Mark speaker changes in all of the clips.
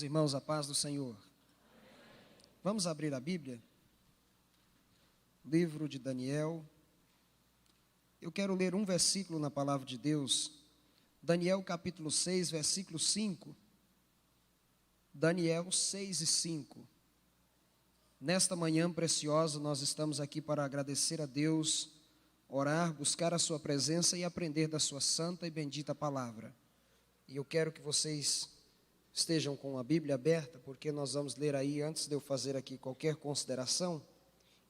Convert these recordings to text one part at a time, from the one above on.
Speaker 1: irmãos, a paz do Senhor. Vamos abrir a Bíblia? Livro de Daniel. Eu quero ler um versículo na palavra de Deus. Daniel capítulo 6, versículo 5. Daniel 6 e 5. Nesta manhã preciosa, nós estamos aqui para agradecer a Deus, orar, buscar a sua presença e aprender da sua santa e bendita palavra. E eu quero que vocês estejam com a Bíblia aberta, porque nós vamos ler aí, antes de eu fazer aqui qualquer consideração,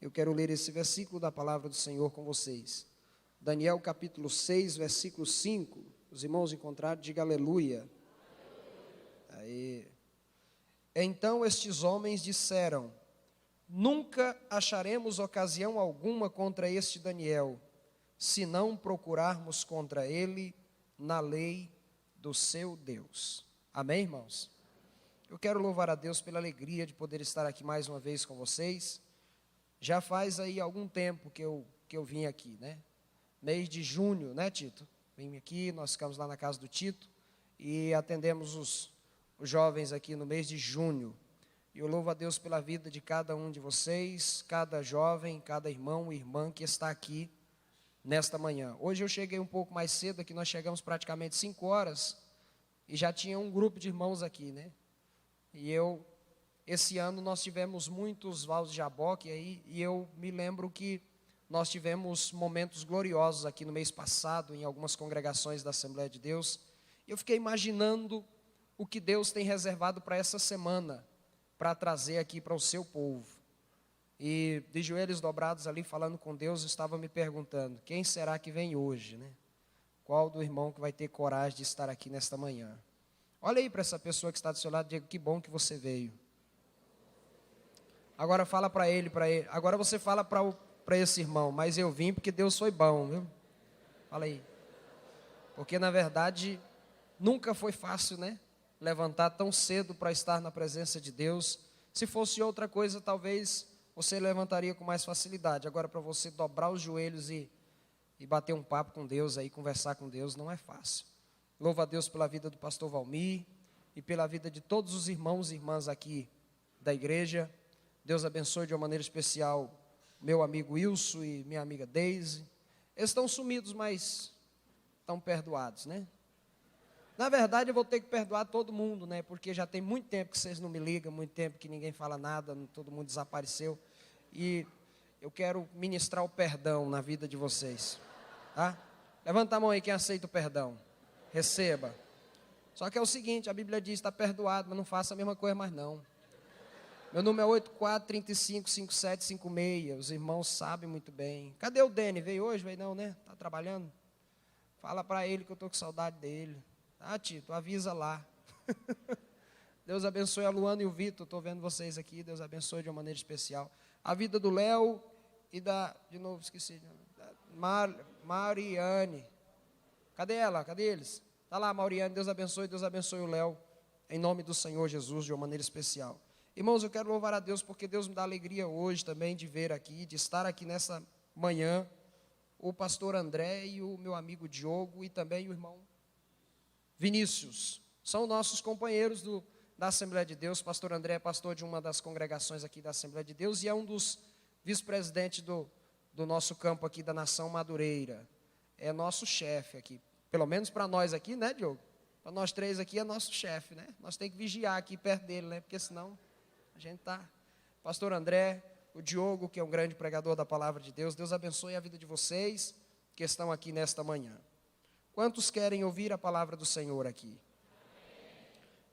Speaker 1: eu quero ler esse versículo da palavra do Senhor com vocês. Daniel capítulo 6, versículo 5. Os irmãos encontraram, diga aleluia. Aí. Então estes homens disseram: nunca acharemos ocasião alguma contra este Daniel, se não procurarmos contra ele na lei do seu Deus. Amém, irmãos? Eu quero louvar a Deus pela alegria de poder estar aqui mais uma vez com vocês. Já faz aí algum tempo que eu vim aqui, né? Mês de junho, né, Tito? Vim aqui, nós ficamos lá na casa do Tito e atendemos os jovens aqui no mês de junho. E eu louvo a Deus pela vida de cada um de vocês, cada jovem, cada irmão e irmã que está aqui nesta manhã. Hoje eu cheguei um pouco mais cedo aqui, nós chegamos praticamente 5 horas e já tinha um grupo de irmãos aqui, né? E esse ano nós tivemos muitos voos de jaboque aí, e eu me lembro que nós tivemos momentos gloriosos aqui no mês passado, em algumas congregações da Assembleia de Deus. Eu fiquei imaginando o que Deus tem reservado para essa semana, para trazer aqui para o seu povo. E de joelhos dobrados ali, falando com Deus, eu estava me perguntando, quem será que vem hoje, né? Qual do irmão que vai ter coragem de estar aqui nesta manhã? Olha aí para essa pessoa que está do seu lado, diga, que bom que você veio. Agora fala para ele, agora você fala para esse irmão, mas eu vim porque Deus foi bom, viu? Fala aí. Porque na verdade, nunca foi fácil, né? Levantar tão cedo para estar na presença de Deus. Se fosse outra coisa, talvez você levantaria com mais facilidade. Agora, para você dobrar os joelhos e bater um papo com Deus, aí conversar com Deus, não é fácil. Louvo a Deus pela vida do pastor Valmir e pela vida de todos os irmãos e irmãs aqui da igreja. Deus abençoe de uma maneira especial meu amigo Wilson e minha amiga Deise. Eles estão sumidos, mas estão perdoados, né? Na verdade, eu vou ter que perdoar todo mundo, né? Porque já tem muito tempo que vocês não me ligam, muito tempo que ninguém fala nada, todo mundo desapareceu. E eu quero ministrar o perdão na vida de vocês. Tá? Levanta a mão aí quem aceita o perdão. Receba. Só que é o seguinte, a Bíblia diz, está perdoado, mas não faça a mesma coisa mais não. Meu número é 84355756. Os irmãos sabem muito bem. Cadê o Dene? Veio hoje? Veio não, né? Está trabalhando? Fala para ele que eu estou com saudade dele. Ah, Tito, avisa lá. Deus abençoe a Luana e o Vitor. Estou vendo vocês aqui. Deus abençoe de uma maneira especial. A vida do Léo e de novo, esqueci. Mariane. Cadê ela? Cadê eles? Está lá, Mariane. Deus abençoe o Léo. Em nome do Senhor Jesus, de uma maneira especial. Irmãos, eu quero louvar a Deus porque Deus me dá alegria hoje também de ver aqui, de estar aqui nessa manhã, o pastor André e o meu amigo Diogo e também o irmão Vinícius. São nossos companheiros da Assembleia de Deus. Pastor André é pastor de uma das congregações aqui da Assembleia de Deus e é um dos vice-presidentes do nosso campo aqui da Nação Madureira. É nosso chefe aqui, pelo menos para nós aqui, né, Diogo? Para nós três aqui é nosso chefe, né? Nós temos que vigiar aqui perto dele, né? Porque senão a gente tá. Pastor André, o Diogo, que é um grande pregador da palavra de Deus. Deus abençoe a vida de vocês que estão aqui nesta manhã. Quantos querem ouvir a palavra do Senhor aqui?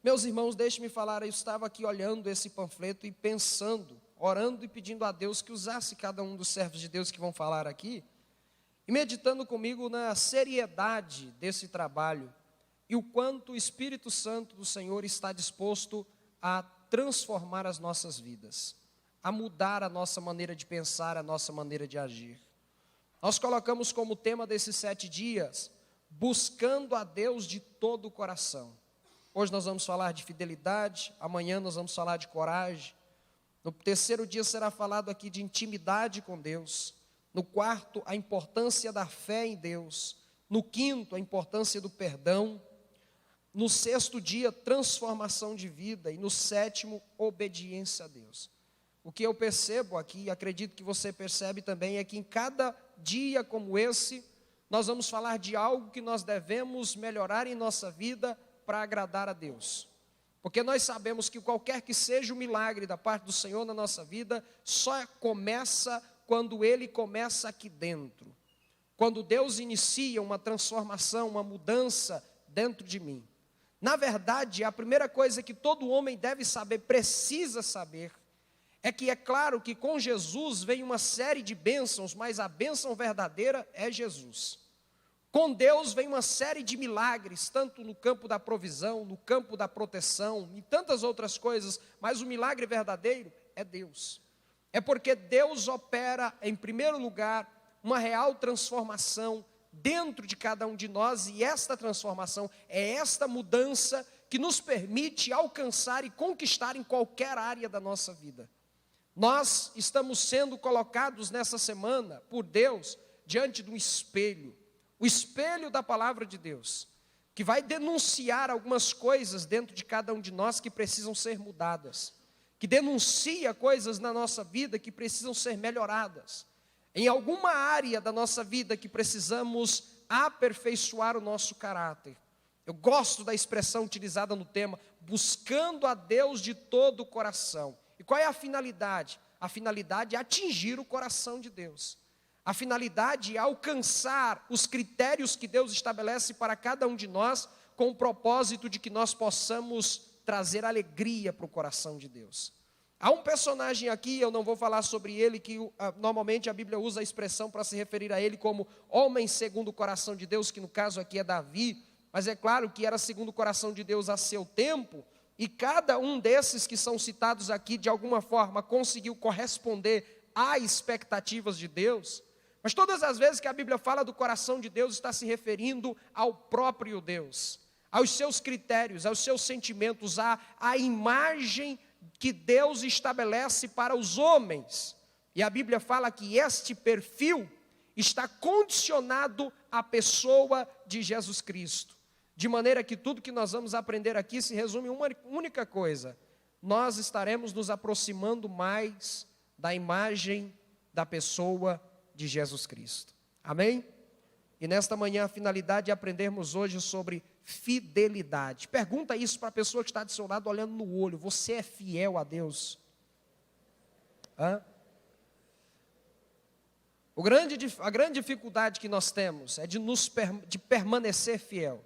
Speaker 1: Meus irmãos, deixe-me falar, eu estava aqui olhando esse panfleto e pensando, orando e pedindo a Deus que usasse cada um dos servos de Deus que vão falar aqui, e meditando comigo na seriedade desse trabalho e o quanto o Espírito Santo do Senhor está disposto a transformar as nossas vidas, a mudar a nossa maneira de pensar, a nossa maneira de agir. Nós colocamos como tema desses 7 dias, buscando a Deus de todo o coração. Hoje nós vamos falar de fidelidade, amanhã nós vamos falar de coragem. No terceiro dia será falado aqui de intimidade com Deus. No quarto, a importância da fé em Deus. No quinto, a importância do perdão. No sexto dia, transformação de vida. E no sétimo, obediência a Deus. O que eu percebo aqui, acredito que você percebe também, é que em cada dia como esse, nós vamos falar de algo que nós devemos melhorar em nossa vida para agradar a Deus. Porque nós sabemos que qualquer que seja o milagre da parte do Senhor na nossa vida, só começa quando Ele começa aqui dentro. Quando Deus inicia uma transformação, uma mudança dentro de mim. Na verdade, a primeira coisa que todo homem deve saber, precisa saber, é que é claro que com Jesus vem uma série de bênçãos, mas a bênção verdadeira é Jesus. Com Deus vem uma série de milagres, tanto no campo da provisão, no campo da proteção, e tantas outras coisas, mas o milagre verdadeiro é Deus. É porque Deus opera, em primeiro lugar, uma real transformação dentro de cada um de nós, e esta transformação é esta mudança que nos permite alcançar e conquistar em qualquer área da nossa vida. Nós estamos sendo colocados nessa semana, por Deus, diante de um espelho, o espelho da palavra de Deus, que vai denunciar algumas coisas dentro de cada um de nós que precisam ser mudadas, que denuncia coisas na nossa vida que precisam ser melhoradas, em alguma área da nossa vida que precisamos aperfeiçoar o nosso caráter. Eu gosto da expressão utilizada no tema, buscando a Deus de todo o coração. E qual é a finalidade? A finalidade é atingir o coração de Deus. A finalidade é alcançar os critérios que Deus estabelece para cada um de nós, com o propósito de que nós possamos trazer alegria para o coração de Deus. Há um personagem aqui, eu não vou falar sobre ele, que normalmente a Bíblia usa a expressão para se referir a ele como homem segundo o coração de Deus, que no caso aqui é Davi, mas é claro que era segundo o coração de Deus a seu tempo, e cada um desses que são citados aqui, de alguma forma, conseguiu corresponder às expectativas de Deus. Mas todas as vezes que a Bíblia fala do coração de Deus, está se referindo ao próprio Deus, aos seus critérios, aos seus sentimentos, à imagem que Deus estabelece para os homens. E a Bíblia fala que este perfil está condicionado à pessoa de Jesus Cristo. De maneira que tudo que nós vamos aprender aqui se resume em uma única coisa: nós estaremos nos aproximando mais da imagem da pessoa de Jesus Cristo. Amém? E nesta manhã a finalidade é aprendermos hoje sobre fidelidade. Pergunta isso para a pessoa que está do seu lado olhando no olho: você é fiel a Deus? A grande dificuldade que nós temos é de permanecer fiel.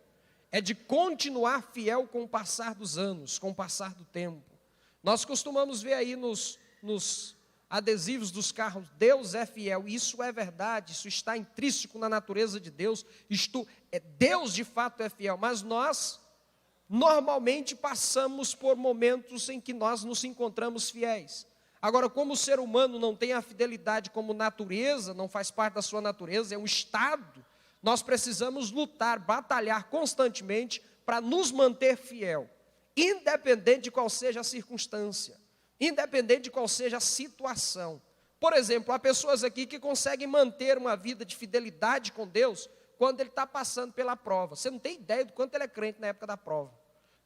Speaker 1: É de continuar fiel com o passar dos anos, com o passar do tempo. Nós costumamos ver aí nos adesivos dos carros, Deus é fiel. Isso é verdade, isso está intrínseco na natureza de Deus. Deus de fato é fiel, mas nós normalmente passamos por momentos em que nós nos encontramos fiéis. Agora, como o ser humano não tem a fidelidade como natureza, não faz parte da sua natureza, é um estado, nós precisamos lutar, batalhar constantemente para nos manter fiel, independente de qual seja a circunstância, independente de qual seja a situação. Por exemplo, há pessoas aqui que conseguem manter uma vida de fidelidade com Deus quando ele está passando pela prova. Você não tem ideia do quanto ele é crente na época da prova.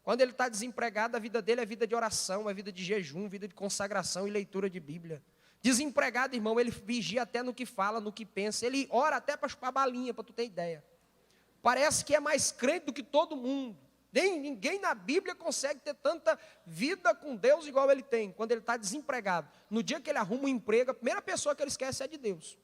Speaker 1: Quando ele está desempregado, a vida dele é vida de oração, é vida de jejum, vida de consagração e leitura de Bíblia. Desempregado, irmão, ele vigia até no que fala, no que pensa. Ele ora até para chupar balinha, para tu ter ideia. Parece que é mais crente do que todo mundo. Ninguém na Bíblia consegue ter tanta vida com Deus igual ele tem, quando ele está desempregado. No dia que ele arruma um emprego, a primeira pessoa que ele esquece é de Deus.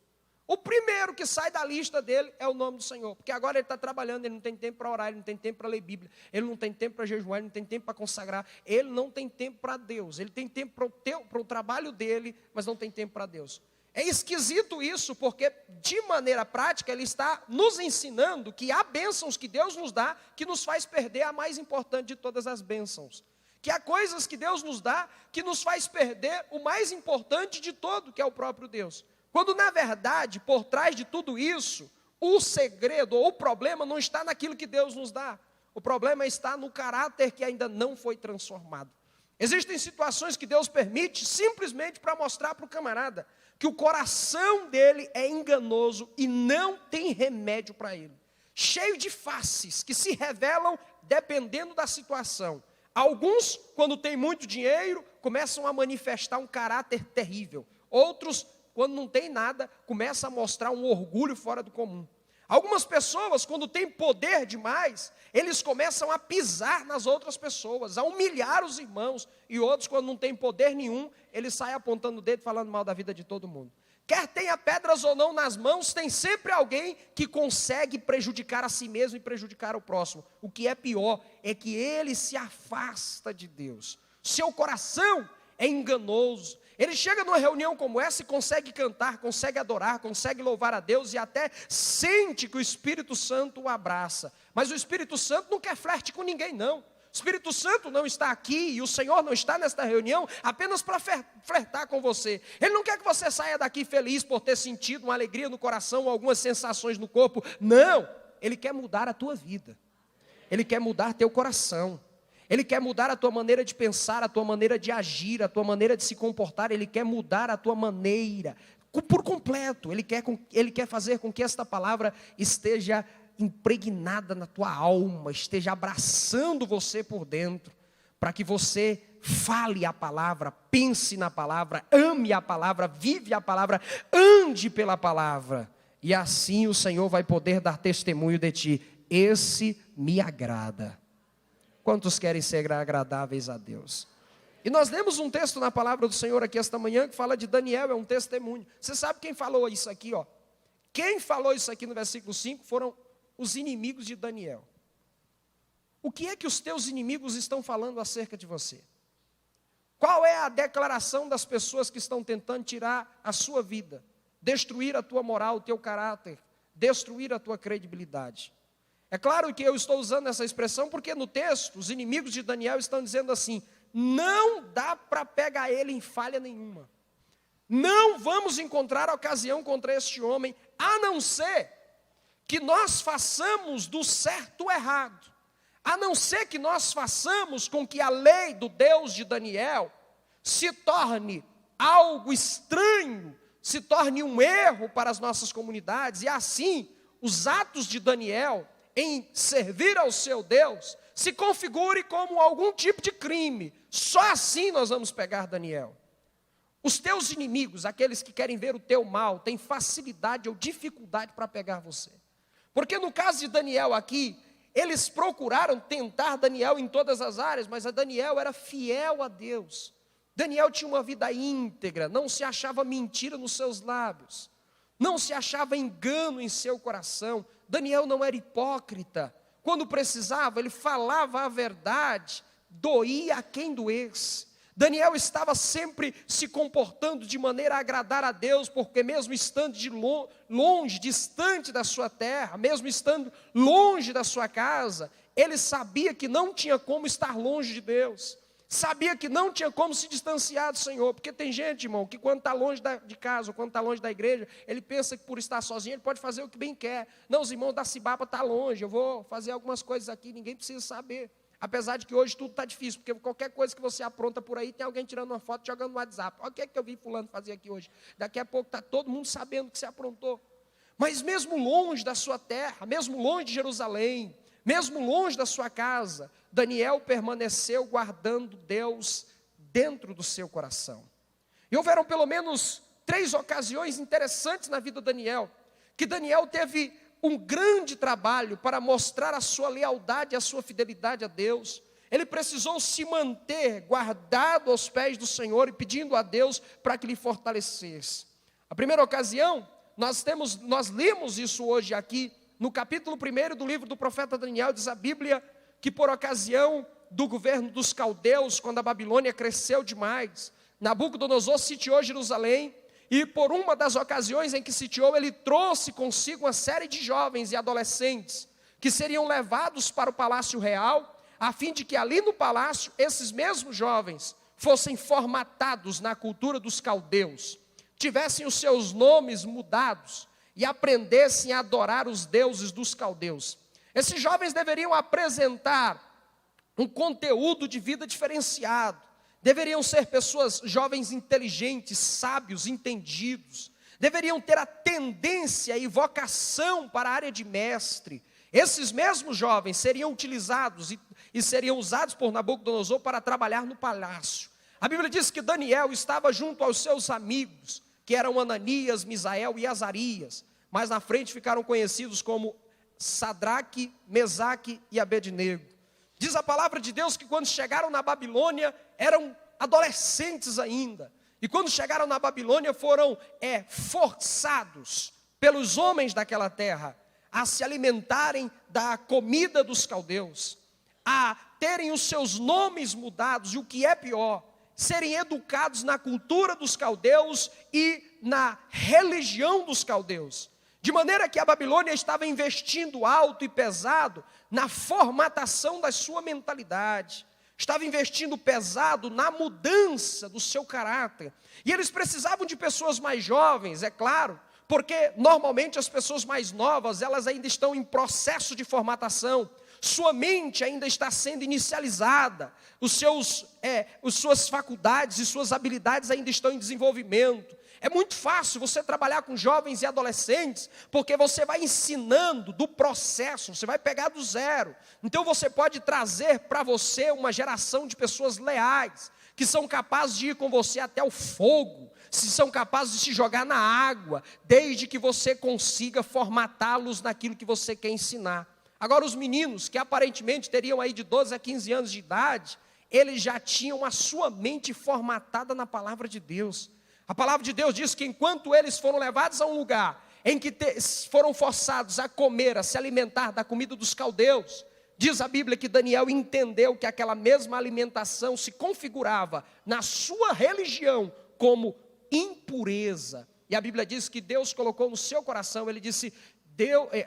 Speaker 1: O primeiro que sai da lista dele é o nome do Senhor, porque agora ele está trabalhando, ele não tem tempo para orar, ele não tem tempo para ler Bíblia, ele não tem tempo para jejuar, ele não tem tempo para consagrar, ele não tem tempo para Deus, ele tem tempo para o trabalho dele, mas não tem tempo para Deus. É esquisito isso, porque de maneira prática ele está nos ensinando que há bênçãos que Deus nos dá, que nos faz perder a mais importante de todas as bênçãos. Que há coisas que Deus nos dá, que nos faz perder o mais importante de todo, que é o próprio Deus. Quando, na verdade, por trás de tudo isso, o segredo ou o problema não está naquilo que Deus nos dá. O problema está no caráter que ainda não foi transformado. Existem situações que Deus permite simplesmente para mostrar para o camarada que o coração dele é enganoso e não tem remédio para ele.
Speaker 2: cheio de faces que se revelam dependendo da situação. Alguns, quando têm muito dinheiro, começam a manifestar um caráter terrível. Outros, quando não tem nada, começam a mostrar um orgulho fora do comum. Algumas pessoas, quando têm poder demais, eles começam a pisar nas outras pessoas, a humilhar os irmãos. E outros, quando não têm poder nenhum, eles saem apontando o dedo, falando mal da vida de todo mundo. Quer tenha pedras ou não nas mãos, tem sempre alguém que consegue prejudicar a si mesmo e prejudicar o próximo. O que é pior é que ele se afasta de Deus. Seu coração é enganoso. Ele chega numa reunião como essa e consegue cantar, consegue adorar, consegue louvar a Deus e até sente que o Espírito Santo o abraça. Mas o Espírito Santo não quer flerte com ninguém, não. O Espírito Santo não está aqui e o Senhor não está nesta reunião apenas para flertar com você. Ele não quer que você saia daqui feliz por ter sentido uma alegria no coração, algumas sensações no corpo. Não, Ele quer mudar a tua vida. Ele quer mudar teu coração. Ele quer mudar a tua maneira de pensar, a tua maneira de agir, a tua maneira de se comportar. Ele quer mudar a tua maneira por completo. Ele quer fazer com que esta palavra esteja impregnada na tua alma, esteja abraçando você por dentro, para que você fale a palavra, pense na palavra, ame a palavra, vive a palavra, ande pela palavra. E assim o Senhor vai poder dar testemunho de ti. Esse me agrada. Quantos querem ser agradáveis a Deus? E nós lemos um texto na palavra do Senhor aqui esta manhã, que fala de Daniel, é um testemunho. Você sabe quem falou isso aqui, ó? Quem falou isso aqui no versículo 5 foram os inimigos de Daniel. O que é que os teus inimigos estão falando acerca de você? Qual é a declaração das pessoas que estão tentando tirar a sua vida, destruir a tua moral, o teu caráter, destruir a tua credibilidade? É claro que eu estou usando essa expressão porque no texto, os inimigos de Daniel estão dizendo assim: não dá para pegar ele em falha nenhuma. Não vamos encontrar ocasião contra este homem, a não ser que nós façamos do certo o errado. A não ser que nós façamos com que a lei do Deus de Daniel se torne algo estranho, se torne um erro para as nossas comunidades, e assim os atos de Daniel em servir ao seu Deus se configure como algum tipo de crime. Só assim nós vamos pegar Daniel. Os teus inimigos, aqueles que querem ver o teu mal, têm facilidade ou dificuldade para pegar você. Porque no caso de Daniel aqui, eles procuraram tentar Daniel em todas as áreas, mas a Daniel era fiel a Deus. Daniel tinha uma vida íntegra, não se achava mentira nos seus lábios, não se achava engano em seu coração. Daniel não era hipócrita. Quando precisava, ele falava a verdade, doía a quem doesse. Daniel estava sempre se comportando de maneira a agradar a Deus, porque mesmo estando longe, distante da sua terra, mesmo estando longe da sua casa, ele sabia que não tinha como estar longe de Deus. Sabia que não tinha como se distanciar do Senhor, porque tem gente, irmão, que quando está longe de casa, ou quando está longe da igreja, ele pensa que por estar sozinho, ele pode fazer o que bem quer. Não, os irmãos da Cibaba estão longe, eu vou fazer algumas coisas aqui, ninguém precisa saber. Apesar de que hoje tudo está difícil, porque qualquer coisa que você apronta por aí, tem alguém tirando uma foto e jogando no WhatsApp. Olha o que é que eu vi fulano fazer aqui hoje. Daqui a pouco está todo mundo sabendo que você aprontou. Mas mesmo longe da sua terra, mesmo longe de Jerusalém, mesmo longe da sua casa, Daniel permaneceu guardando Deus dentro do seu coração. E houveram pelo menos 3 ocasiões interessantes na vida de Daniel, que Daniel teve um grande trabalho para mostrar a sua lealdade e a sua fidelidade a Deus. Ele precisou se manter guardado aos pés do Senhor e pedindo a Deus para que lhe fortalecesse. A primeira ocasião, nós lemos isso hoje aqui, no capítulo 1 do livro do profeta Daniel, diz a Bíblia que por ocasião do governo dos caldeus, quando a Babilônia cresceu demais, Nabucodonosor sitiou Jerusalém, e por uma das ocasiões em que sitiou, ele trouxe consigo uma série de jovens e adolescentes, que seriam levados para o palácio real, a fim de que ali no palácio, esses mesmos jovens, fossem formatados na cultura dos caldeus, tivessem os seus nomes mudados, e aprendessem a adorar os deuses dos caldeus. Esses jovens deveriam apresentar um conteúdo de vida diferenciado, deveriam ser pessoas jovens inteligentes, sábios, entendidos, deveriam ter a tendência e vocação para a área de mestre, Esses mesmos jovens seriam utilizados e seriam usados por Nabucodonosor para trabalhar no palácio. A Bíblia diz que Daniel estava junto aos seus amigos, que eram Ananias, Misael e Azarias, mas na frente ficaram conhecidos como Sadraque, Mesaque e Abednego. Diz a palavra de Deus que quando chegaram na Babilônia, eram adolescentes ainda. E quando chegaram na Babilônia, foram forçados pelos homens daquela terra a se alimentarem da comida dos caldeus, a terem os seus nomes mudados, e o que é pior, serem educados na cultura dos caldeus e na religião dos caldeus. De maneira que a Babilônia estava investindo alto e pesado na formatação da sua mentalidade, estava investindo pesado na mudança do seu caráter. E eles precisavam de pessoas mais jovens, é claro, porque normalmente as pessoas mais novas, elas ainda estão em processo de formatação. Sua mente ainda está sendo inicializada, suas faculdades e suas habilidades ainda estão em desenvolvimento. É muito fácil você trabalhar com jovens e adolescentes, porque você vai ensinando do processo, você vai pegar do zero. Então você pode trazer para você uma geração de pessoas leais, que são capazes de ir com você até o fogo, se são capazes de se jogar na água, desde que você consiga formatá-los naquilo que você quer ensinar. Agora os meninos, que aparentemente teriam aí de 12 a 15 anos de idade, eles já tinham a sua mente formatada na palavra de Deus. A palavra de Deus diz que enquanto eles foram levados a um lugar em que foram forçados a comer, a se alimentar da comida dos caldeus, diz a Bíblia que Daniel entendeu que aquela mesma alimentação se configurava na sua religião como impureza. E a Bíblia diz que Deus colocou no seu coração, ele disse,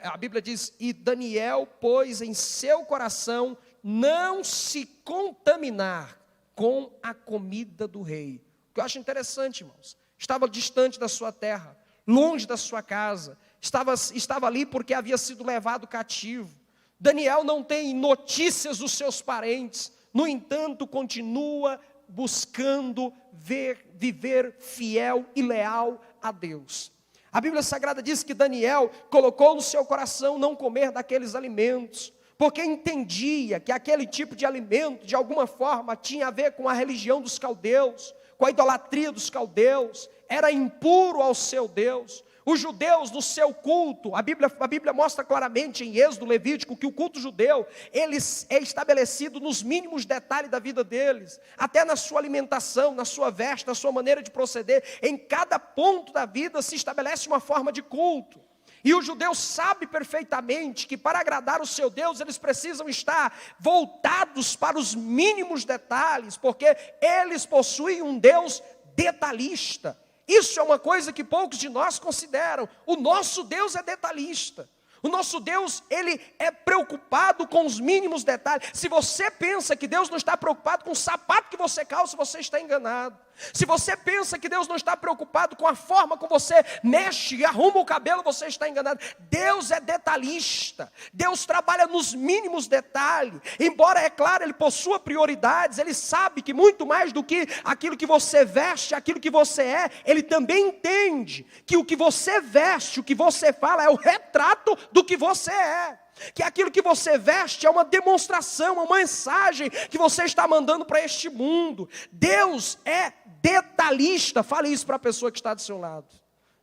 Speaker 2: a Bíblia diz, e Daniel pôs em seu coração não se contaminar com a comida do rei. O que eu acho interessante, irmãos, estava distante da sua terra, longe da sua casa, estava ali porque havia sido levado cativo. Daniel não tem notícias dos seus parentes, no entanto, continua buscando viver fiel e leal a Deus. A Bíblia Sagrada diz que Daniel colocou no seu coração não comer daqueles alimentos, porque entendia que aquele tipo de alimento, de alguma forma, tinha a ver com a religião dos caldeus, com a idolatria dos caldeus, era impuro ao seu Deus. Os judeus no seu culto, a Bíblia mostra claramente em Êxodo, Levítico, que o culto judeu, ele é estabelecido nos mínimos detalhes da vida deles, até na sua alimentação, na sua veste, na sua maneira de proceder, em cada ponto da vida se estabelece uma forma de culto. E o judeu sabe perfeitamente que para agradar o seu Deus, eles precisam estar voltados para os mínimos detalhes, porque eles possuem um Deus detalhista. Isso é uma coisa que poucos de nós consideram. O nosso Deus é detalhista. O nosso Deus, ele é preocupado com os mínimos detalhes. Se você pensa que Deus não está preocupado com o sapato que você calça, você está enganado. Se você pensa que Deus não está preocupado com a forma como você mexe e arruma o cabelo, você está enganado. Deus é detalhista. Deus trabalha nos mínimos detalhes. Embora, é claro, Ele possua prioridades, Ele sabe que muito mais do que aquilo que você veste, aquilo que você é, Ele também entende que o que você veste, o que você fala é o retrato do que você é. Que aquilo que você veste é uma demonstração, uma mensagem que você está mandando para este mundo. Deus é detalhista. Fale isso para a pessoa que está do seu lado.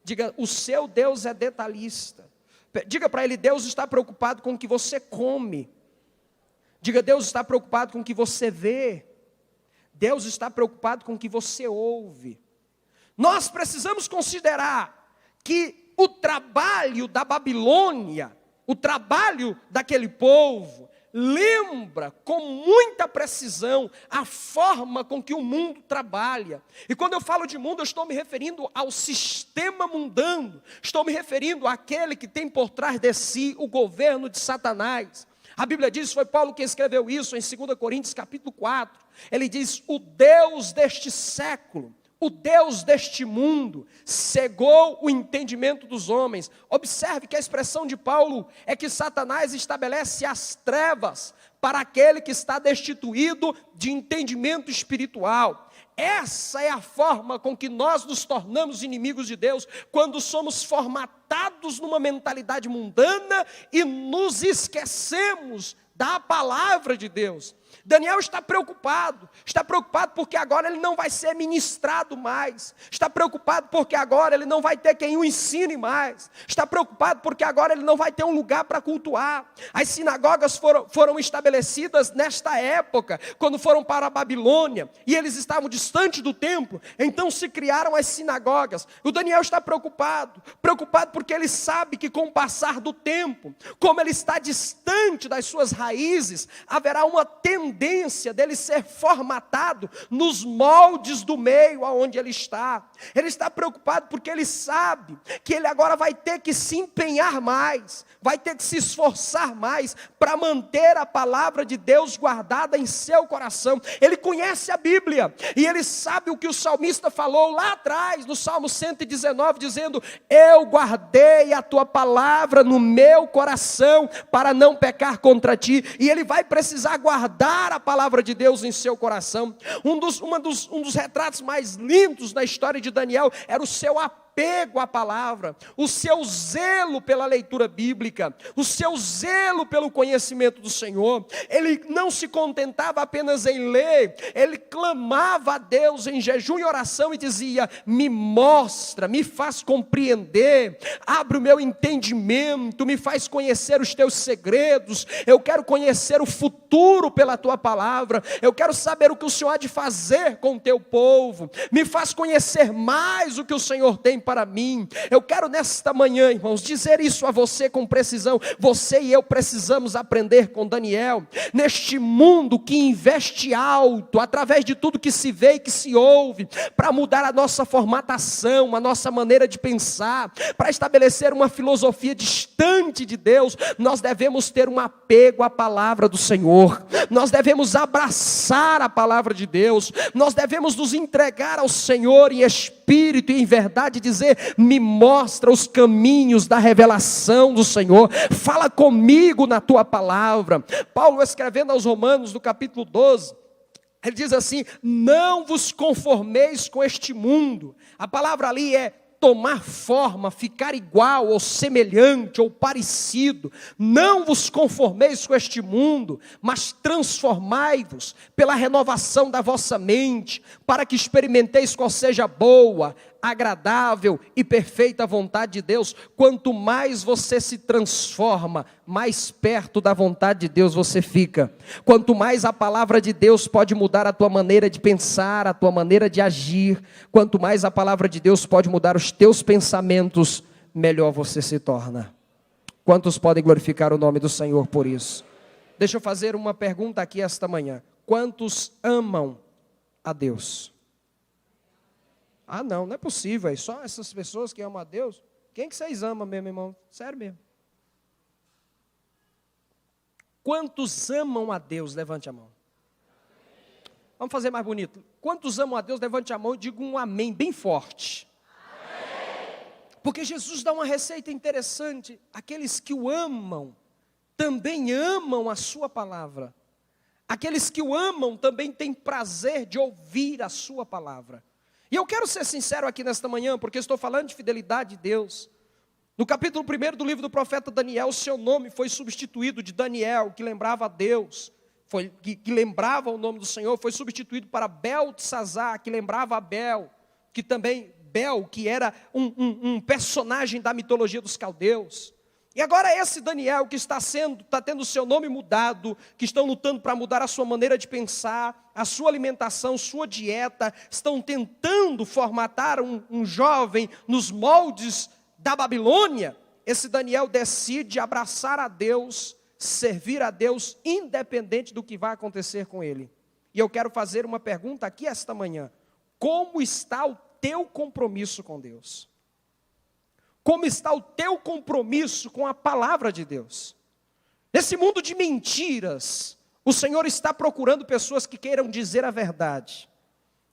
Speaker 2: Diga, o seu Deus é detalhista. Diga para ele, Deus está preocupado com o que você come. Diga, Deus está preocupado com o que você vê. Deus está preocupado com o que você ouve. Nós precisamos considerar que o trabalho da Babilônia, o trabalho daquele povo, lembra com muita precisão a forma com que o mundo trabalha. E quando eu falo de mundo, eu estou me referindo ao sistema mundano. Estou me referindo àquele que tem por trás de si o governo de Satanás. A Bíblia diz, foi Paulo que escreveu isso em 2 Coríntios capítulo 4. Ele diz, o Deus deste século, O Deus deste mundo cegou o entendimento dos homens. Observe que a expressão de Paulo é que Satanás estabelece as trevas para aquele que está destituído de entendimento espiritual. Essa é a forma com que nós nos tornamos inimigos de Deus, quando somos formatados numa mentalidade mundana e nos esquecemos da palavra de Deus. Daniel está preocupado porque agora ele não vai ser ministrado mais, está preocupado porque agora ele não vai ter quem o ensine mais, está preocupado porque agora ele não vai ter um lugar para cultuar. As sinagogas foram estabelecidas nesta época, quando foram para a Babilônia, e eles estavam distante do templo, então se criaram as sinagogas. O Daniel está preocupado porque ele sabe que com o passar do tempo, como ele está distante das suas raízes, haverá uma tendência dele ser formatado nos moldes do meio aonde ele está. Ele está preocupado porque ele sabe que ele agora vai ter que se empenhar mais, vai ter que se esforçar mais para manter a palavra de Deus guardada em seu coração. Ele conhece a Bíblia e ele sabe o que o salmista falou lá atrás, no Salmo 119, dizendo: eu guardei a tua palavra no meu coração para não pecar contra ti. E ele vai precisar guardar a palavra de Deus em seu coração. Um dos retratos mais lindos da história de Daniel era o seu apego à palavra, o seu zelo pela leitura bíblica, o seu zelo pelo conhecimento do Senhor. Ele não se contentava apenas em ler, ele clamava a Deus em jejum e oração e dizia: me mostra, me faz compreender, abre o meu entendimento, me faz conhecer os teus segredos, eu quero conhecer o futuro pela tua palavra, eu quero saber o que o Senhor há de fazer com o teu povo, me faz conhecer mais o que o Senhor tem para mim. Eu quero nesta manhã, irmãos, dizer isso a você com precisão. Você e eu precisamos aprender com Daniel. Neste mundo que investe alto, através de tudo que se vê e que se ouve, para mudar a nossa formatação, a nossa maneira de pensar, para estabelecer uma filosofia distante de Deus, nós devemos ter um apego à palavra do Senhor. Nós devemos abraçar a palavra de Deus. Nós devemos nos entregar ao Senhor em espírito e em verdade, dizer: me mostra os caminhos da revelação do Senhor, fala comigo na tua palavra. Paulo, escrevendo aos Romanos, no capítulo 12, ele diz assim: não vos conformeis com este mundo. A palavra ali é tomar forma, ficar igual ou semelhante ou parecido. Não vos conformeis com este mundo, mas transformai-vos pela renovação da vossa mente, para que experimenteis qual seja a boa, agradável e perfeita vontade de Deus. Quanto mais você se transforma, mais perto da vontade de Deus você fica. Quanto mais a palavra de Deus pode mudar a tua maneira de pensar, a tua maneira de agir, quanto mais a palavra de Deus pode mudar os teus pensamentos, melhor você se torna. Quantos podem glorificar o nome do Senhor por isso? Deixa eu fazer uma pergunta aqui esta manhã. Quantos amam a Deus? Ah, não é possível, é só essas pessoas que amam a Deus. Quem que vocês amam mesmo, irmão? Sério mesmo. Quantos amam a Deus? Levante a mão. Vamos fazer mais bonito. Quantos amam a Deus? Levante a mão e diga um amém bem forte. Amém. Porque Jesus dá uma receita interessante. Aqueles que o amam, também amam a sua palavra. Aqueles que o amam também têm prazer de ouvir a sua palavra. E eu quero ser sincero aqui nesta manhã, porque estou falando de fidelidade de Deus. No capítulo 1 do livro do profeta Daniel, o seu nome foi substituído de Daniel, que lembrava a Deus, que lembrava o nome do Senhor, foi substituído para Beltesazar, que lembrava a Bel, que também Bel, que era um personagem da mitologia dos caldeus. E agora esse Daniel que está tendo o seu nome mudado, que estão lutando para mudar a sua maneira de pensar, a sua alimentação, sua dieta, estão tentando formatar um jovem nos moldes da Babilônia. Esse Daniel decide abraçar a Deus, servir a Deus, independente do que vai acontecer com ele. E eu quero fazer uma pergunta aqui esta manhã: como está o teu compromisso com Deus? Como está o teu compromisso com a palavra de Deus? Nesse mundo de mentiras, o Senhor está procurando pessoas que queiram dizer a verdade.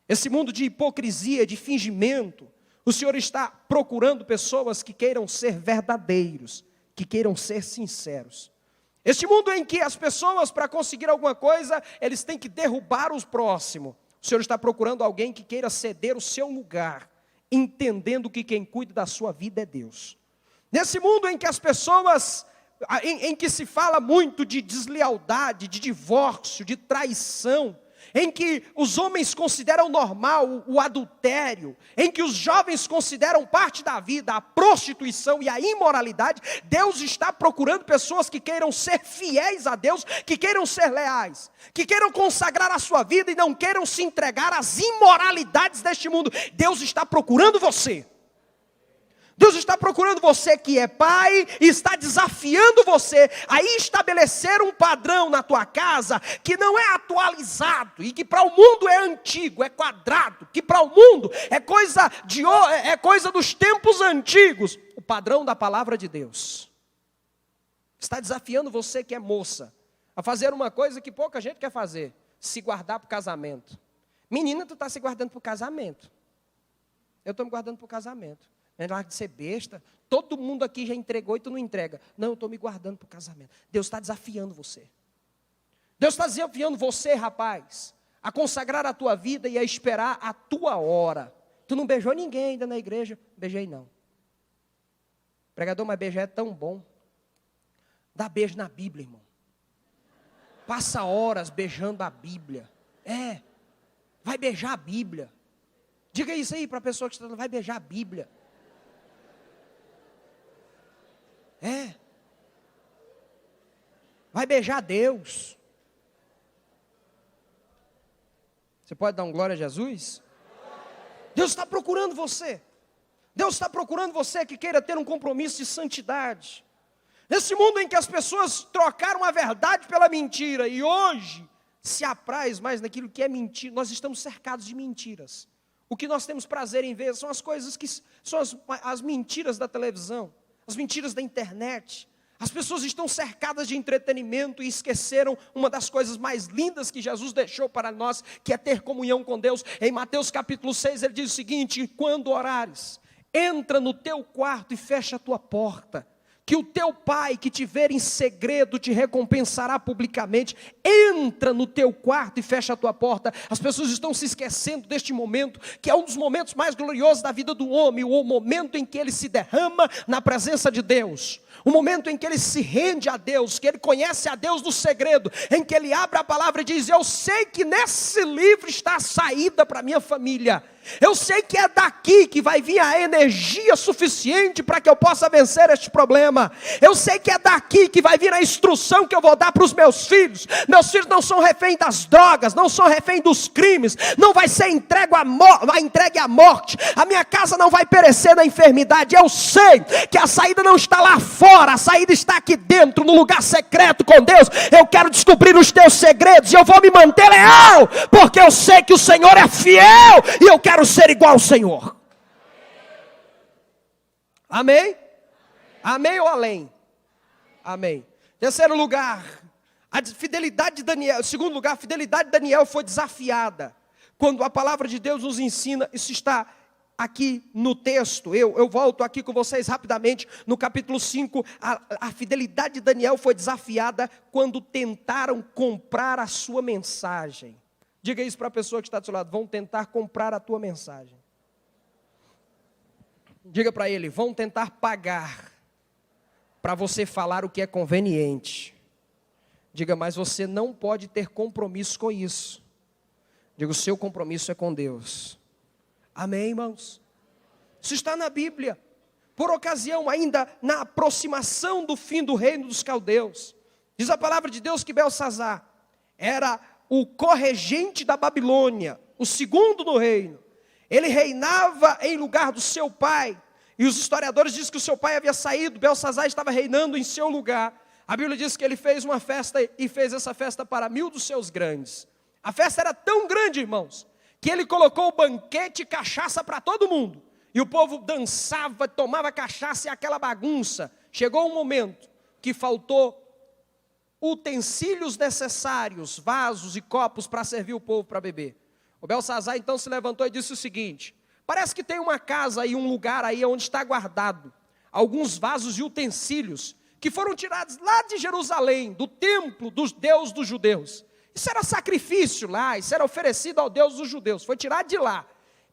Speaker 2: esse mundo de hipocrisia, de fingimento, o Senhor está procurando pessoas que queiram ser verdadeiros, que queiram ser sinceros. Este mundo em que as pessoas, para conseguir alguma coisa, eles têm que derrubar os próximos. O Senhor está procurando alguém que queira ceder o seu lugar, entendendo que quem cuida da sua vida é Deus. Nesse mundo em que as pessoas, em que se fala muito de deslealdade, de divórcio, de traição, em que os homens consideram normal o adultério, em que os jovens consideram parte da vida a prostituição e a imoralidade, Deus está procurando pessoas que queiram ser fiéis a Deus, que queiram ser leais, que queiram consagrar a sua vida e não queiram se entregar às imoralidades deste mundo. Deus está procurando você. Deus está procurando você que é pai e está desafiando você a estabelecer um padrão na tua casa que não é atualizado e que para o mundo é antigo, é quadrado, que para o mundo é coisa dos tempos antigos. O padrão da palavra de Deus está desafiando você que é moça a fazer uma coisa que pouca gente quer fazer: se guardar para o casamento. Menina, tu está se guardando para o casamento. Eu estou me guardando para o casamento. Não é hora de ser besta. Todo mundo aqui já entregou e tu não entrega. Não, eu estou me guardando para o casamento. Deus está desafiando você. Deus está desafiando você, rapaz, a consagrar a tua vida e a esperar a tua hora. Tu não beijou ninguém ainda na igreja? Beijei não. Pregador, mas beijar é tão bom. Dá beijo na Bíblia, irmão. Passa horas beijando a Bíblia. Vai beijar a Bíblia. Diga isso aí para a pessoa que está falando, vai beijar a Bíblia. Vai beijar Deus. Você pode dar um glória a Jesus? Deus está procurando você. Deus está procurando você que queira ter um compromisso de santidade. Nesse mundo em que as pessoas trocaram a verdade pela mentira e hoje se apraz mais naquilo que é mentira, nós estamos cercados de mentiras. O que nós temos prazer em ver são as coisas que são as mentiras da televisão, as mentiras da internet. As pessoas estão cercadas de entretenimento e esqueceram uma das coisas mais lindas que Jesus deixou para nós, que é ter comunhão com Deus. Em Mateus capítulo 6, ele diz o seguinte: quando orares, entra no teu quarto e fecha a tua porta, que o teu pai que te ver em segredo te recompensará publicamente. Entra no teu quarto e fecha a tua porta. As pessoas estão se esquecendo deste momento, que é um dos momentos mais gloriosos da vida do homem, o momento em que ele se derrama na presença de Deus, o momento em que ele se rende a Deus, que ele conhece a Deus no segredo, em que ele abre a palavra e diz: eu sei que nesse livro está a saída para a minha família. Eu sei que é daqui que vai vir a energia suficiente para que eu possa vencer este problema. Eu sei que é daqui que vai vir a instrução que eu vou dar para os meus filhos. Meus filhos não são refém das drogas, não são refém dos crimes, não vai ser entregue à morte. A minha casa não vai perecer na enfermidade. Eu sei que a saída não está lá fora, a saída está aqui dentro, no lugar secreto com Deus. Eu quero descobrir os teus segredos e eu vou me manter leal, porque eu sei que o Senhor é fiel e eu quero ser igual ao Senhor. Amém? Amém ou além? Amém. Terceiro lugar, a fidelidade de Daniel. Segundo lugar, a fidelidade de Daniel foi desafiada. Quando a palavra de Deus nos ensina, isso está aqui no texto. Eu volto aqui com vocês rapidamente. No capítulo 5, a fidelidade de Daniel foi desafiada quando tentaram comprar a sua mensagem. Diga isso para a pessoa que está do seu lado: vão tentar comprar a tua mensagem. Diga para ele: vão tentar pagar para você falar o que é conveniente. Diga: mas você não pode ter compromisso com isso. Diga: o seu compromisso é com Deus. Amém, irmãos? Isso está na Bíblia. Por ocasião ainda na aproximação do fim do reino dos caldeus, diz a palavra de Deus que Belsassar era o corregente da Babilônia, o segundo no reino. Ele reinava em lugar do seu pai. E os historiadores dizem que o seu pai havia saído, Belsassar estava reinando em seu lugar. A Bíblia diz que ele fez uma festa e fez essa festa para 1000 dos seus grandes. A festa era tão grande, irmãos, que ele colocou banquete e cachaça para todo mundo. E o povo dançava, tomava cachaça e aquela bagunça. Chegou um momento que faltou utensílios necessários, vasos e copos para servir o povo para beber. O Belsazar então se levantou e disse o seguinte: parece que tem uma casa aí, um lugar aí onde está guardado alguns vasos e utensílios que foram tirados lá de Jerusalém, do templo dos deuses dos judeus. Isso era sacrifício lá, isso era oferecido ao Deus dos judeus, foi tirado de lá.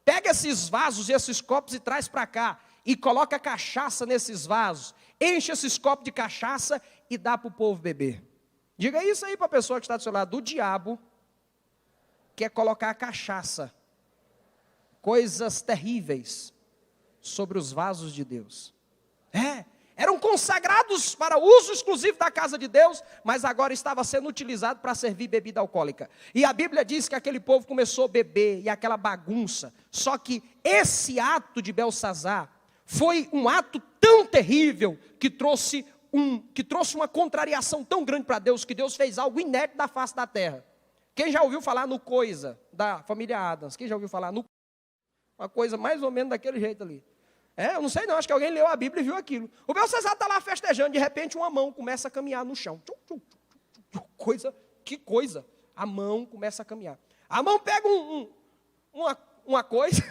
Speaker 2: Pega esses vasos e esses copos e traz para cá, e coloca cachaça nesses vasos, enche esses copos de cachaça e dá para o povo beber. Diga isso aí para a pessoa que está do seu lado. O diabo quer colocar cachaça, coisas terríveis, sobre os vasos de Deus. Eram consagrados para uso exclusivo da casa de Deus, mas agora estava sendo utilizado para servir bebida alcoólica. E a Bíblia diz que aquele povo começou a beber, e aquela bagunça. Só que esse ato de Belsazar foi um ato tão terrível, que trouxe uma contrariação tão grande para Deus, que Deus fez algo inédito da face da terra. Quem já ouviu falar no Coisa, da família Adams? Quem já ouviu falar no... Uma coisa mais ou menos daquele jeito ali. Eu não sei não, acho que alguém leu a Bíblia e viu aquilo. O Belsazar está lá festejando, de repente uma mão começa a caminhar no chão. Que coisa, a mão começa a caminhar. A mão pega uma coisa,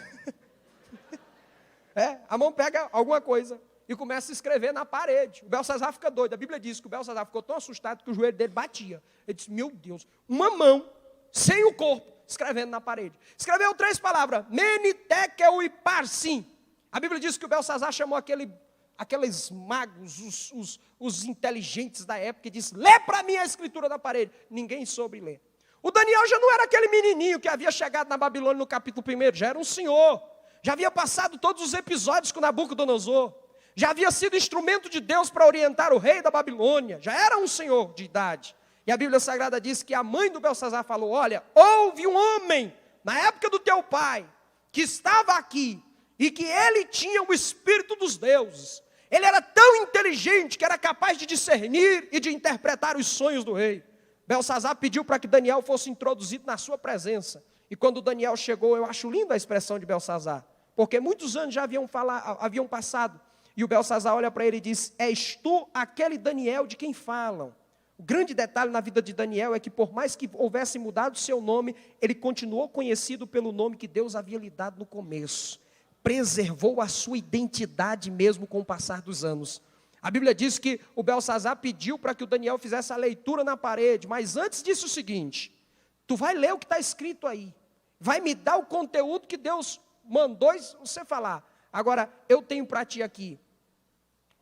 Speaker 2: a mão pega alguma coisa e começa a escrever na parede. O Belsazar fica doido, a Bíblia diz que o Belsazar ficou tão assustado que o joelho dele batia. Ele disse, meu Deus, uma mão, sem o corpo, escrevendo na parede. Escreveu 3 palavras, Mene, Tekel e Parsim. A Bíblia diz que o Belsazar chamou aqueles magos, os inteligentes da época, e disse, lê para mim a escritura da parede. Ninguém soube ler. O Daniel já não era aquele menininho que havia chegado na Babilônia no capítulo 1, já era um senhor. Já havia passado todos os episódios com Nabucodonosor. Já havia sido instrumento de Deus para orientar o rei da Babilônia. Já era um senhor de idade. E a Bíblia Sagrada diz que a mãe do Belsazar falou, olha, houve um homem, na época do teu pai, que estava aqui, e que ele tinha o espírito dos deuses. Ele era tão inteligente que era capaz de discernir e de interpretar os sonhos do rei. Belsazar pediu para que Daniel fosse introduzido na sua presença. E quando Daniel chegou, eu acho linda a expressão de Belsazar, porque muitos anos já haviam passado, e o Belsazar olha para ele e diz, és tu aquele Daniel de quem falam? O grande detalhe na vida de Daniel é que por mais que houvesse mudado seu nome, ele continuou conhecido pelo nome que Deus havia lhe dado no começo. Preservou a sua identidade mesmo com o passar dos anos. A Bíblia diz que o Belsazar pediu para que o Daniel fizesse a leitura na parede, mas antes disse o seguinte, tu vai ler o que está escrito aí, vai me dar o conteúdo que Deus mandou você falar. Agora, eu tenho para ti aqui,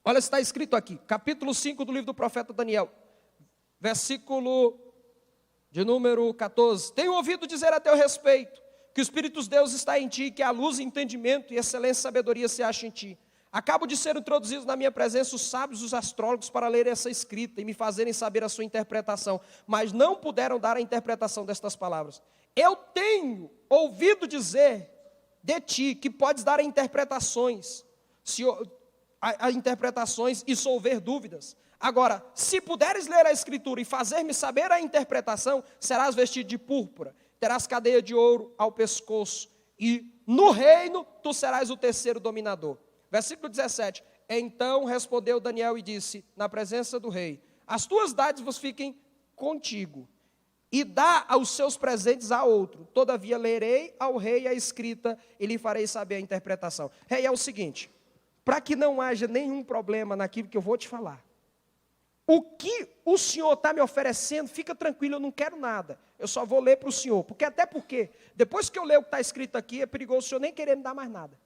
Speaker 2: olha se está escrito aqui, capítulo 5 do livro do profeta Daniel, versículo de número 14, tenho ouvido dizer a teu respeito, que o Espírito de Deus está em ti, que a luz, entendimento e excelência e sabedoria se acham em ti. Acabo de ser introduzidos na minha presença os sábios, os astrólogos, para lerem essa escrita e me fazerem saber a sua interpretação, mas não puderam dar a interpretação destas palavras. Eu tenho ouvido dizer de ti, que podes dar interpretações, interpretações e solver dúvidas. Agora, se puderes ler a escritura e fazer-me saber a interpretação, serás vestido de púrpura, terás cadeia de ouro ao pescoço, e no reino tu serás o terceiro dominador. Versículo 17, então respondeu Daniel e disse, na presença do rei, as tuas dádivas fiquem contigo, e dá aos seus presentes a outro, todavia lerei ao rei a escrita, e lhe farei saber a interpretação. Rei, é o seguinte, para que não haja nenhum problema naquilo que eu vou te falar, o que o senhor está me oferecendo, fica tranquilo, eu não quero nada. Eu só vou ler para o senhor. Até porque, depois que eu ler o que está escrito aqui, é perigoso o senhor nem querer me dar mais nada.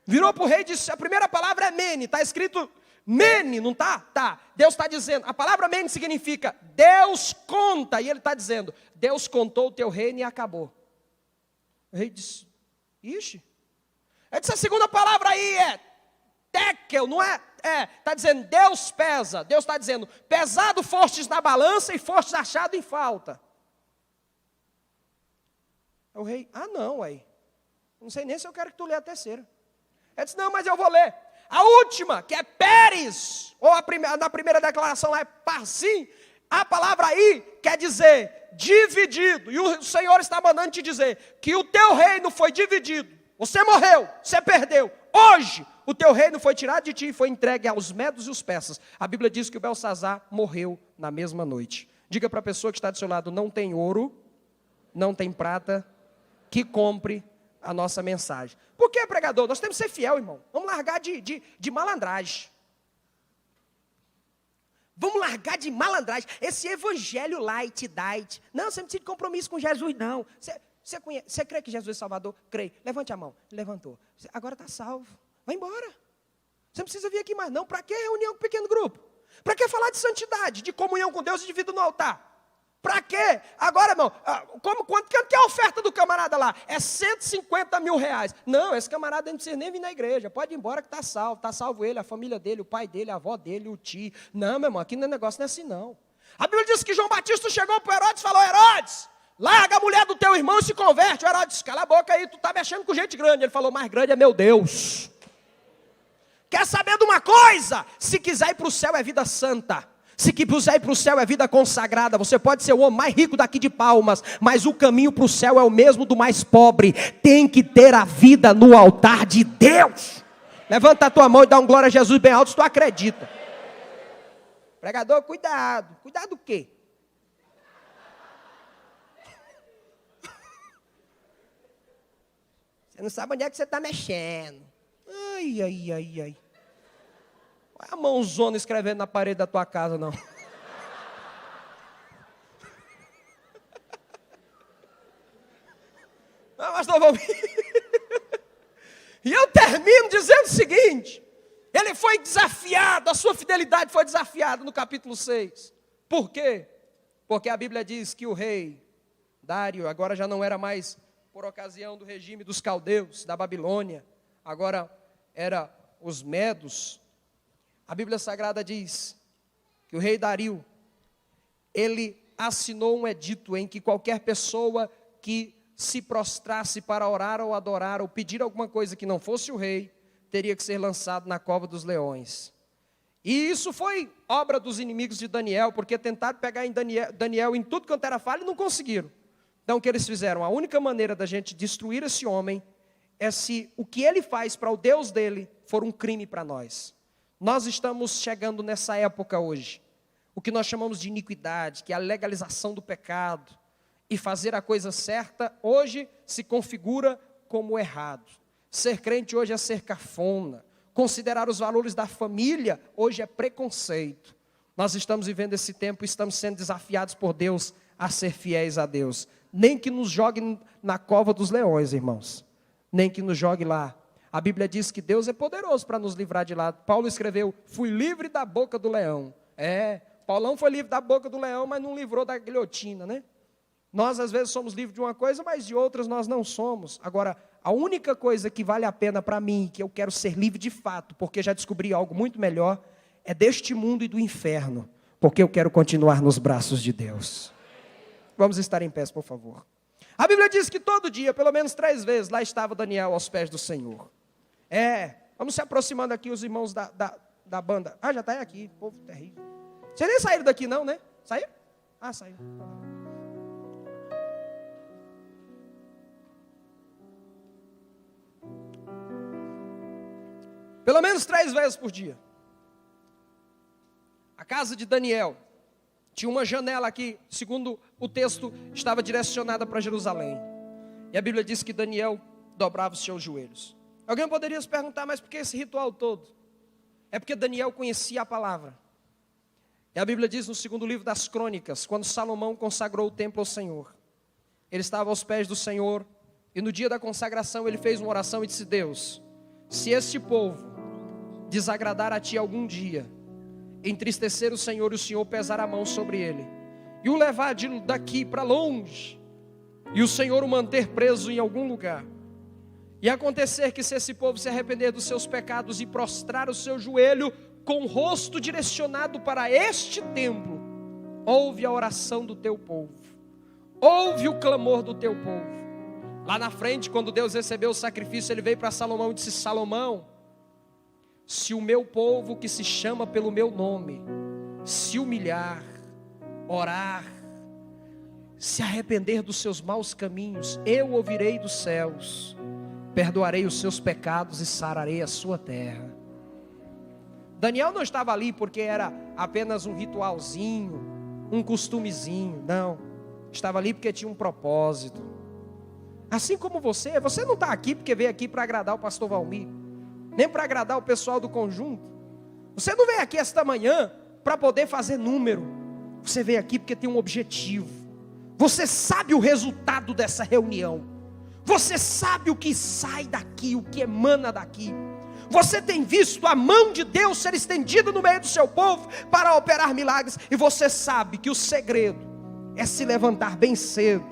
Speaker 2: Virou para o rei e disse, a primeira palavra é Mene. Está escrito Mene, não está? Tá. Deus está dizendo, a palavra Mene significa Deus conta. E ele está dizendo, Deus contou o teu reino e acabou. O rei disse, ixi. Ele disse, a segunda palavra aí é Tekel, não é? Está dizendo, Deus pesa. Deus está dizendo, pesado fostes na balança e fostes achado em falta. O rei, não, aí. Não sei nem se eu quero que tu lê a terceira. Ele disse, não, mas eu vou ler. A última, que é Pérez, ou na primeira declaração lá é Parsim, a palavra aí quer dizer dividido. E o Senhor está mandando te dizer que o teu reino foi dividido. Você morreu, você perdeu. Hoje, o teu reino foi tirado de ti e foi entregue aos medos e os persas. A Bíblia diz que o Belsazar morreu na mesma noite. Diga para a pessoa que está do seu lado, não tem ouro, não tem prata que compre a nossa mensagem. Por que, pregador? Nós temos que ser fiel, irmão. Vamos largar de malandragem. Vamos largar de malandragem. Esse evangelho light, diet. Não, você não precisa de compromisso com Jesus, não. Você crê que Jesus é Salvador? Creio. Levante a mão. Levantou. Agora está salvo. Vai embora. Você não precisa vir aqui mais, não. Para que reunião com pequeno grupo? Para que falar de santidade, de comunhão com Deus e de vida no altar? Para quê? Agora, irmão, quanto que é a oferta do camarada lá? É 150 mil reais. Não, esse camarada não precisa nem vir na igreja. Pode ir embora que está salvo. Está salvo ele, a família dele, o pai dele, a avó dele, o tio. Não, meu irmão, aqui não é negócio, não é assim, não. A Bíblia diz que João Batista chegou para Herodes e falou: Herodes, larga a mulher do teu irmão e se converte. O Herodes disse: cala a boca aí, tu está mexendo com gente grande. Ele falou: mais grande é meu Deus. Quer saber de uma coisa? Se quiser ir para o céu é vida santa. Se quiser ir para o céu é vida consagrada. Você pode ser o homem mais rico daqui de Palmas, mas o caminho para o céu é o mesmo do mais pobre. Tem que ter a vida no altar de Deus. Levanta a tua mão e dá um glória a Jesus bem alto se tu acredita. Pregador, cuidado. Cuidado o quê? Você não sabe onde é que você está mexendo. Ai, ai, ai, ai. Não é a mãozona escrevendo na parede da tua casa, não. Não, mas não vamos. E eu termino dizendo o seguinte: ele foi desafiado, a sua fidelidade foi desafiada no capítulo 6. Por quê? Porque a Bíblia diz que o rei Dário agora já não era mais por ocasião do regime dos caldeus, da Babilônia, agora era os medos. A Bíblia Sagrada diz que o rei Dario, ele assinou um edito em que qualquer pessoa que se prostrasse para orar ou adorar ou pedir alguma coisa que não fosse o rei, teria que ser lançado na cova dos leões. E isso foi obra dos inimigos de Daniel, porque tentaram pegar em Daniel em tudo quanto era falha e não conseguiram. Então o que eles fizeram? A única maneira da gente destruir esse homem é se o que ele faz para o Deus dele for um crime para nós. Nós estamos chegando nessa época hoje, o que nós chamamos de iniquidade, que é a legalização do pecado, e fazer a coisa certa, hoje se configura como errado. Ser crente hoje é ser cafona, considerar os valores da família, hoje é preconceito. Nós estamos vivendo esse tempo e estamos sendo desafiados por Deus a ser fiéis a Deus. Nem que nos jogue na cova dos leões, irmãos, nem que nos jogue lá. A Bíblia diz que Deus é poderoso para nos livrar de lá. Paulo escreveu: fui livre da boca do leão. Paulão foi livre da boca do leão, mas não livrou da guilhotina, né? Nós às vezes somos livres de uma coisa, mas de outras nós não somos. Agora, a única coisa que vale a pena para mim, que eu quero ser livre de fato, porque já descobri algo muito melhor, é deste mundo e do inferno, porque eu quero continuar nos braços de Deus. Vamos estar em pé, por favor. A Bíblia diz que todo dia, pelo menos 3 vezes, lá estava Daniel aos pés do Senhor. Vamos se aproximando aqui, os irmãos da banda. Já está aqui, povo terrível. Vocês nem saíram daqui não, né? Saíram? Saíram. Pelo menos 3 vezes por dia. A casa de Daniel tinha uma janela que, segundo o texto, estava direcionada para Jerusalém. E a Bíblia diz que Daniel dobrava os seus joelhos. Alguém poderia se perguntar: mas por que esse ritual todo? É porque Daniel conhecia a palavra. E a Bíblia diz no segundo livro das Crônicas, quando Salomão consagrou o templo ao Senhor, ele estava aos pés do Senhor, e no dia da consagração ele fez uma oração e disse: Deus, se este povo desagradar a Ti algum dia, entristecer o Senhor e o Senhor pesar a mão sobre ele, e o levar daqui para longe, e o Senhor o manter preso em algum lugar, e acontecer que se esse povo se arrepender dos seus pecados e prostrar o seu joelho com o rosto direcionado para este templo, ouve a oração do Teu povo, ouve o clamor do Teu povo. Lá na frente, quando Deus recebeu o sacrifício, Ele veio para Salomão e disse: Salomão, se o meu povo que se chama pelo meu nome se humilhar, orar, se arrepender dos seus maus caminhos, eu ouvirei dos céus, perdoarei os seus pecados e sararei a sua terra. Daniel não estava ali porque era apenas um ritualzinho, um costumezinho, não. Estava ali porque tinha um propósito. Assim como você não está aqui porque veio aqui para agradar o pastor Valmir, nem para agradar o pessoal do conjunto. Você não veio aqui esta manhã para poder fazer número. Você veio aqui porque tem um objetivo. Você sabe o resultado dessa reunião. Você sabe o que sai daqui, o que emana daqui. Você tem visto a mão de Deus ser estendida no meio do seu povo para operar milagres. E você sabe que o segredo é se levantar bem cedo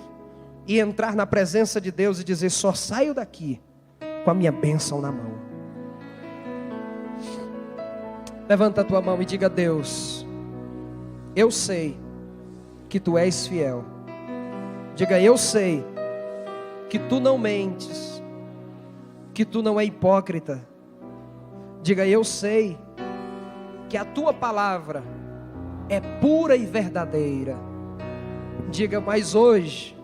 Speaker 2: e entrar na presença de Deus e dizer: só saio daqui com a minha bênção na mão. Levanta a tua mão e diga: Deus, eu sei que tu és fiel. Diga: eu sei que tu não mentes, que tu não é hipócrita. Diga: eu sei que a tua palavra é pura e verdadeira. Diga: mas hoje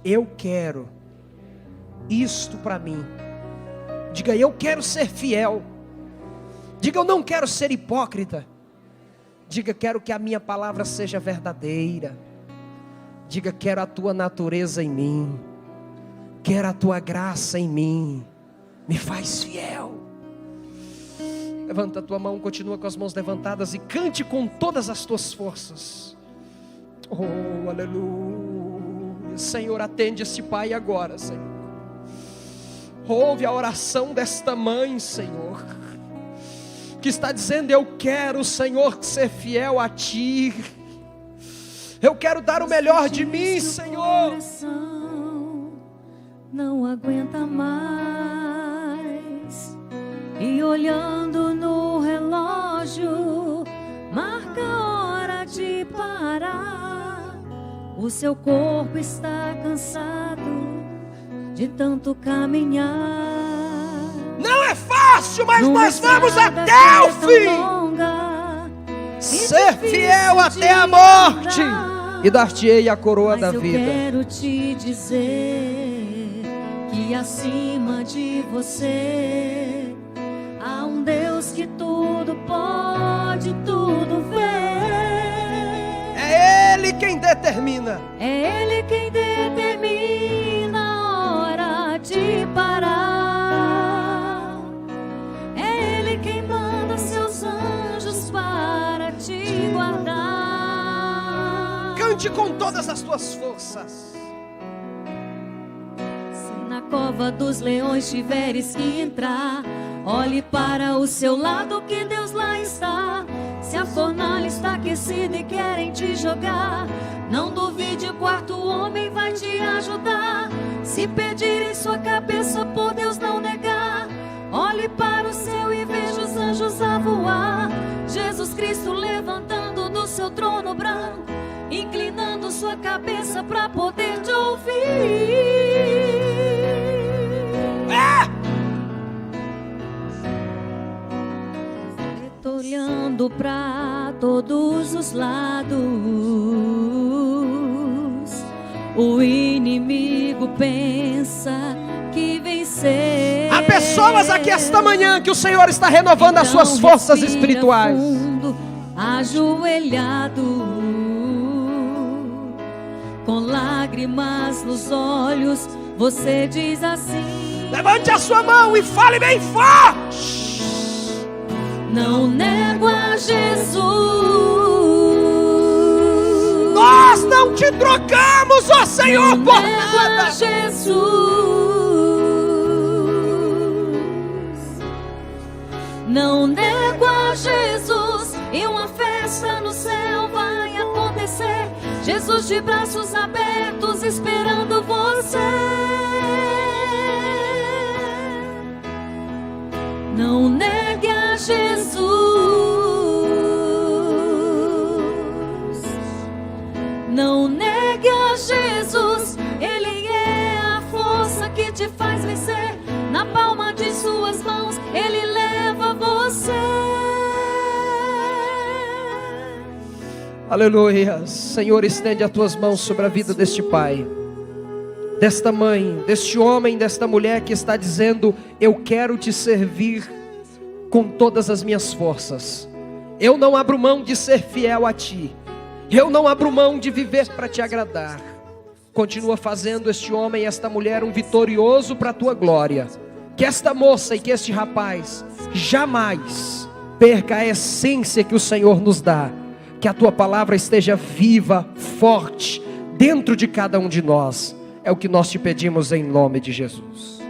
Speaker 2: eu quero isto para mim. Diga: eu quero ser fiel. Diga: eu não quero ser hipócrita. Diga: quero que a minha palavra seja verdadeira. Diga: quero a tua natureza em mim. Quero a tua graça em mim. Me faz fiel. Levanta a tua mão, continua com as mãos levantadas e cante com todas as tuas forças. Oh, aleluia. Senhor, atende esse pai agora, Senhor. Ouve a oração desta mãe, Senhor, que está dizendo: eu quero, Senhor, ser fiel a Ti. Eu quero dar o melhor de mim, Senhor.
Speaker 3: Não aguenta mais. E olhando no relógio, marca a hora de parar. O seu corpo está cansado de tanto caminhar.
Speaker 2: Não é fácil, mas nós vamos até o fim. Ser fiel até a morte, e dar-te-ei a coroa da vida.
Speaker 3: Eu quero te dizer que acima de você há um Deus que tudo pode, tudo vê.
Speaker 2: É Ele quem determina.
Speaker 3: É Ele quem determina a hora de parar. É Ele quem manda seus anjos para te guardar.
Speaker 2: Cante com todas as tuas forças.
Speaker 3: Se na cova dos leões tiveres que entrar, olhe para o seu lado que Deus lá está. Se a fornalha está aquecida e querem te jogar, não duvide, o quarto homem vai te ajudar. Se pedirem sua cabeça, por Deus não negar. Olhe para o céu e veja os anjos a voar. Jesus Cristo levantando do seu trono branco, inclinando sua cabeça para poder te ouvir. Olhando para todos os lados, o inimigo pensa que vencer.
Speaker 2: Há pessoas aqui esta manhã que o Senhor está renovando as suas forças espirituais.
Speaker 3: Fundo, ajoelhado, com lágrimas nos olhos, você diz assim:
Speaker 2: levante a sua mão e fale bem forte.
Speaker 3: Não nego a Jesus.
Speaker 2: Nós não te trocamos, ó Senhor,
Speaker 3: não
Speaker 2: por
Speaker 3: nego
Speaker 2: nada.
Speaker 3: A Jesus. Não nego a Jesus. E uma festa no céu vai acontecer. Jesus de braços abertos esperando você. Não negue a Jesus. Não negue a Jesus. Ele é a força que te faz vencer. Na palma de suas mãos Ele leva você.
Speaker 2: Aleluia. Senhor, estende as tuas mãos sobre a vida deste pai, desta mãe, deste homem, desta mulher que está dizendo: eu quero te servir com todas as minhas forças. Eu não abro mão de ser fiel a ti. Eu não abro mão de viver para te agradar. Continua fazendo este homem e esta mulher um vitorioso para a tua glória. Que esta moça e que este rapaz jamais perca a essência que o Senhor nos dá. Que a tua palavra esteja viva, forte, dentro de cada um de nós. É o que nós te pedimos em nome de Jesus.